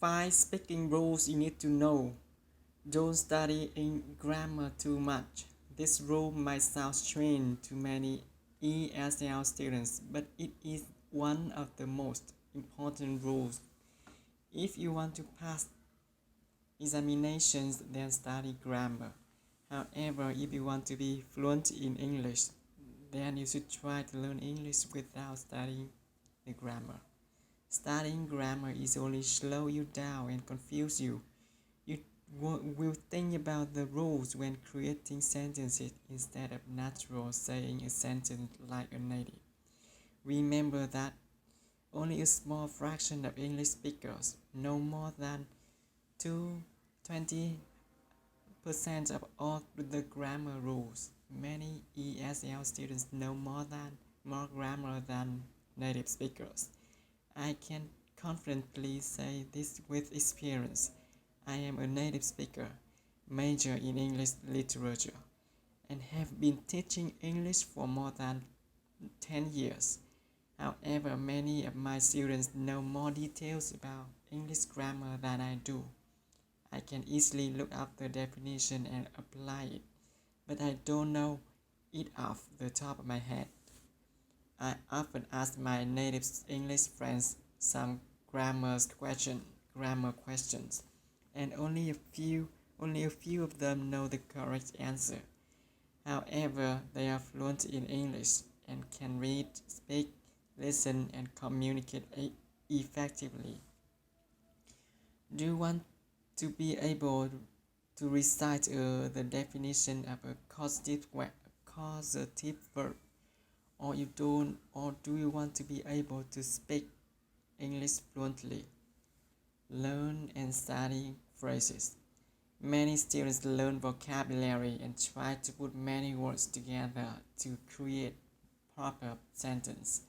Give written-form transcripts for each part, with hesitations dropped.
5 speaking rules you need to know. Don't study in grammar too much. This rule might sound strange to many ESL students, but it is one of the most important rules. If you want to pass examinations, then study grammar. However, if you want to be fluent in English, then you should try to learn English without studying the grammar. Studying grammar is only slow you down and confuse you. You will think about the rules when creating sentences instead of natural saying a sentence like a native. Remember that only a small fraction of English speakers know more than 20% of all the grammar rules. Many ESL students know more grammar than native speakers. I can confidently say this with experience. I am a native speaker, major in English literature, and have been teaching English for more than 10 years. However, many of my students know more details about English grammar than I do. I can easily look up the definition and apply it, but I don't know it off the top of my head. I often ask my native English friends some grammar questions, and only a few of them know the correct answer. However, they are fluent in English and can read, speak, listen, and communicate effectively. Do you want to be able to recite the definition of a causative verb, or do you want to be able to speak English fluently? Learn and study phrases. Many students learn vocabulary and try to put many words together to create proper sentence.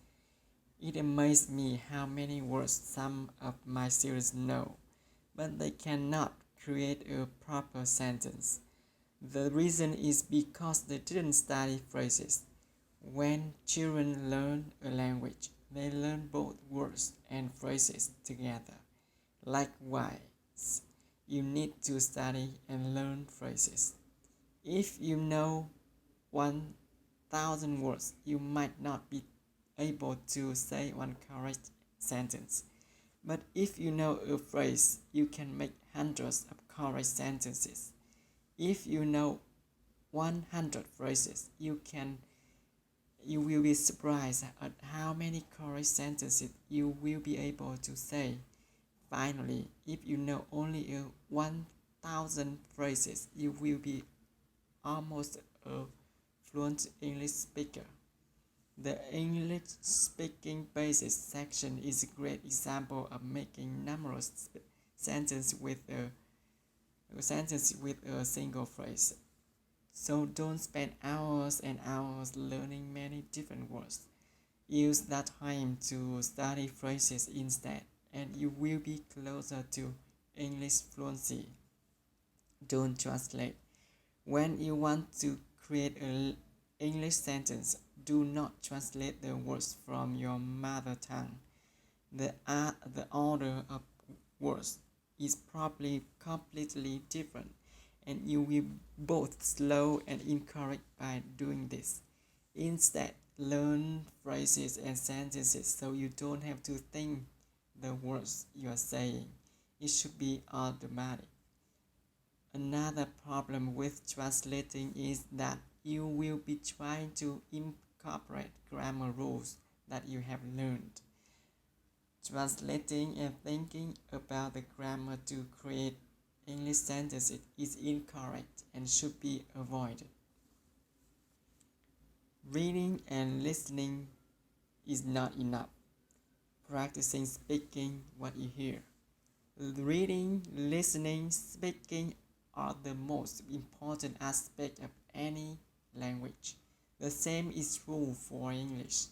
It amazes me how many words some of my students know, but they cannot create a proper sentence. The reason is because they didn't study phrases. When children learn a language, they learn both words and phrases together. Likewise, you need to study and learn phrases. If you know 1,000 words, you might not be able to say one correct sentence. But if you know a phrase, you can make hundreds of correct sentences. If you know 100 phrases, you will be surprised at how many correct sentences you will be able to say. Finally, if you know only 1,000 phrases, you will be almost a fluent English speaker. The English speaking basics section is a great example of making numerous sentences with a single phrase. So don't spend hours and hours learning many different words. Use that time to study phrases instead, and you will be closer to English fluency. Don't translate. When you want to create an English sentence, do not translate the words from your mother tongue. The order of words is probably completely different, and you will both slow and incorrect by doing this. Instead, learn phrases and sentences so you don't have to think the words you are saying. It should be automatic. Another problem with translating is that you will be trying to incorporate grammar rules that you have learned. Translating and thinking about the grammar to create English sentences is incorrect and should be avoided. Reading and listening is not enough. Practicing speaking what you hear. Reading, listening, speaking are the most important aspect of any language. The same is true for English.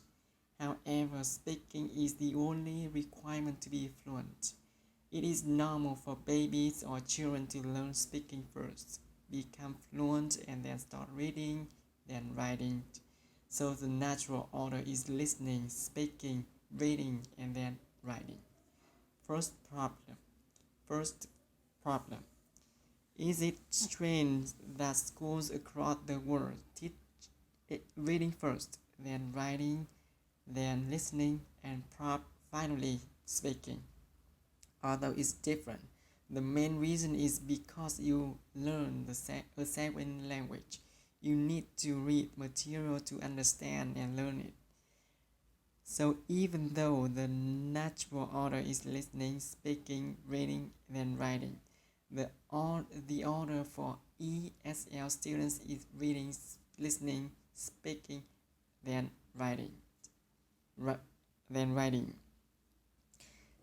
However, speaking is the only requirement to be fluent. It is normal for babies or children to learn speaking first, become fluent, and then start reading, then writing. So the natural order is listening, speaking, reading, and then writing. First problem. First problem. Is it strange that schools across the world teach reading first, then writing, then listening, and finally speaking? Although it's different, the main reason is because you learn a second language. You need to read material to understand and learn it. So even though the natural order is listening, speaking, reading, then writing, the order for ESL students is reading, listening, speaking, then writing. Then writing.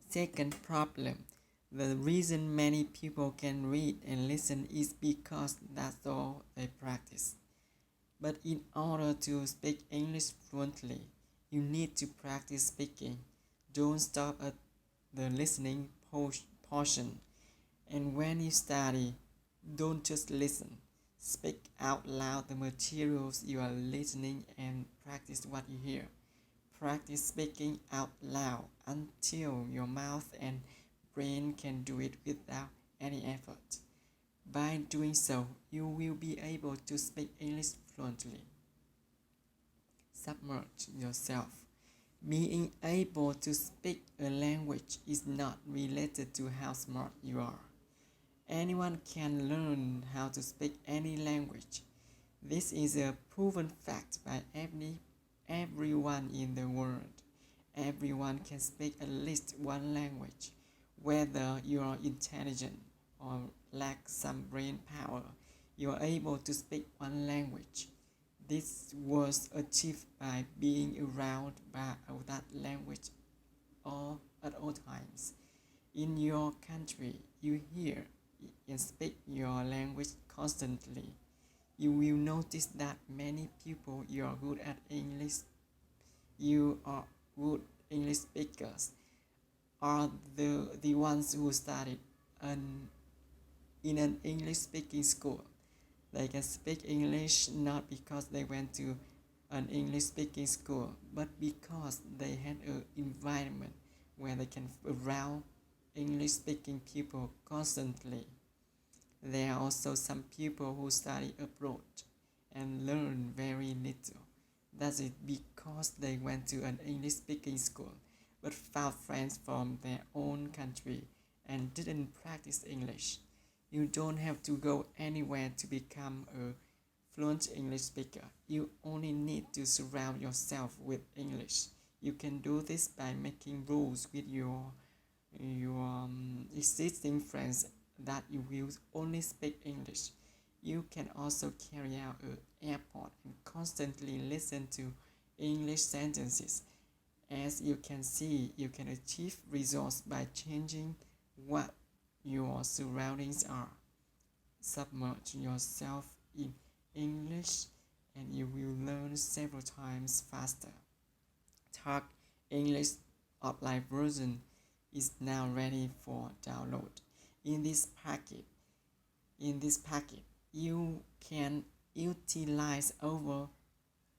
Second problem. The reason many people can read and listen is because that's all they practice. But in order to speak English fluently, you need to practice speaking. Don't stop at the listening portion. And when you study, don't just listen. Speak out loud the materials you are listening and practice what you hear. Practice speaking out loud until your mouth and brain can do it without any effort. By doing so, you will be able to speak English fluently. Submerge yourself. Being able to speak a language is not related to how smart you are. Anyone can learn how to speak any language. This is a proven fact by everyone in the world. Everyone can speak at least one language. Whether you are intelligent or lack some brain power, you are able to speak one language. This was achieved by being around that language at all times. In your country, you hear and speak your language constantly. You will notice that many people you are good speakers are the ones who studied in an English speaking school. They can speak English not because they went to an English speaking school, but because they had an environment where they can around English speaking people constantly. There are also some people who study abroad and learn very little. That's it because they went to an English speaking school but found friends from their own country and didn't practice English. You don't have to go anywhere to become a fluent English speaker. You only need to surround yourself with English. You can do this by making rules with your existing friends that you will only speak English. You can also carry out an airport and constantly listen to English sentences. As you can see, you can achieve results by changing what your surroundings are. Submerge yourself in English and you will learn several times faster. Talk English offline version is now ready for download. In this packet, you can utilize over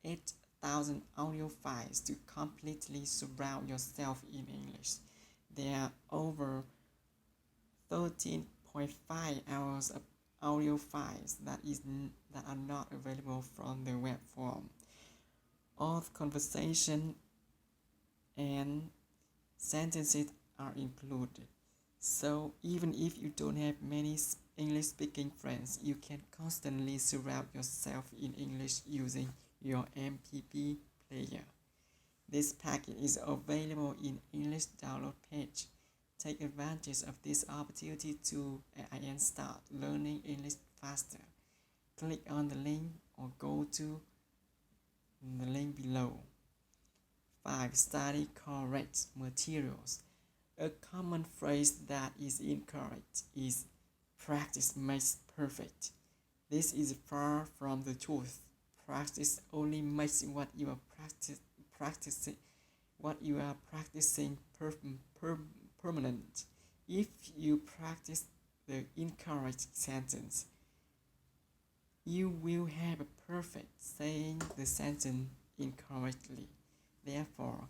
8,000 audio files to completely surround yourself in English. There are over 13.5 hours of audio files that are not available from the web form. All conversation and sentences are included. So even if you don't have many English speaking friends, you can constantly surround yourself in English using your MP3 player. This packet is available in English download page. Take advantage of this opportunity to and start learning English faster. Click on the link or go to the link below. 5. Study correct materials. A common phrase that is incorrect is practice makes perfect. This is far from the truth. Practice only makes what you are practicing permanent. If you practice the incorrect sentence, you will have a perfect saying the sentence incorrectly. Therefore,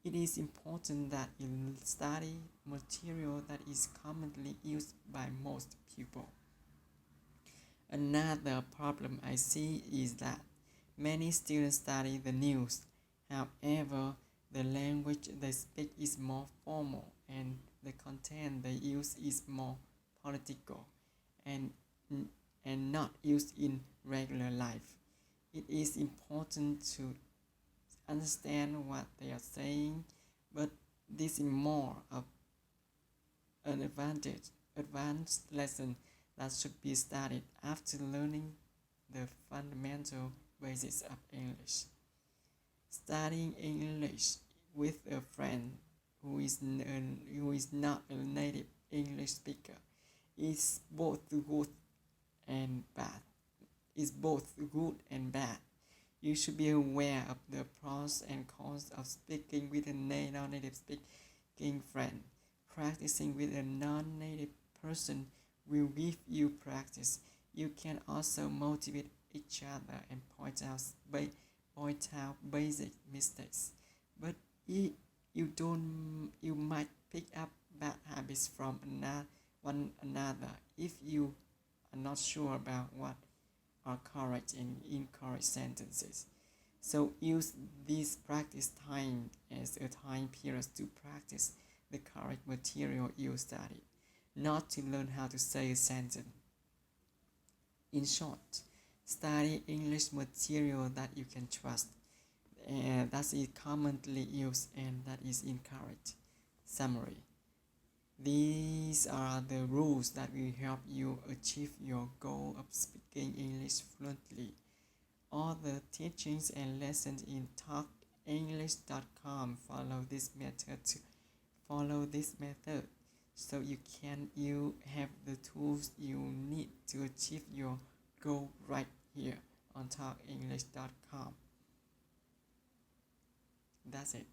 it is important important that you study material that is commonly used by most people. Another problem I see is that many students study the news. However, the language they speak is more formal and the content they use is more political and, and not used in regular life. It is important to understand what they are saying, but this is more of an advanced lesson that should be studied after learning the fundamental basics of English. Studying English with a friend who is not a native English speaker is both good and bad. Is both good and bad. You should be aware of the pros and cons of speaking with a non-native speaking friend. Practicing with a non-native person will give you practice. You can also motivate each other and point out basic mistakes. But you might pick up bad habits from one another if you are not sure about what are correct and incorrect sentences. So use this practice time as a time period to practice the correct material you studied, not to learn how to say a sentence. In short, study English material that you can trust, that is commonly used and that is encouraged. Summary. These are the rules that will help you achieve your goal of speaking English fluently. All the teachings and lessons in talkenglish.com follow this method so you have the tools you need to achieve your goal right here on talkenglish.com. That's it.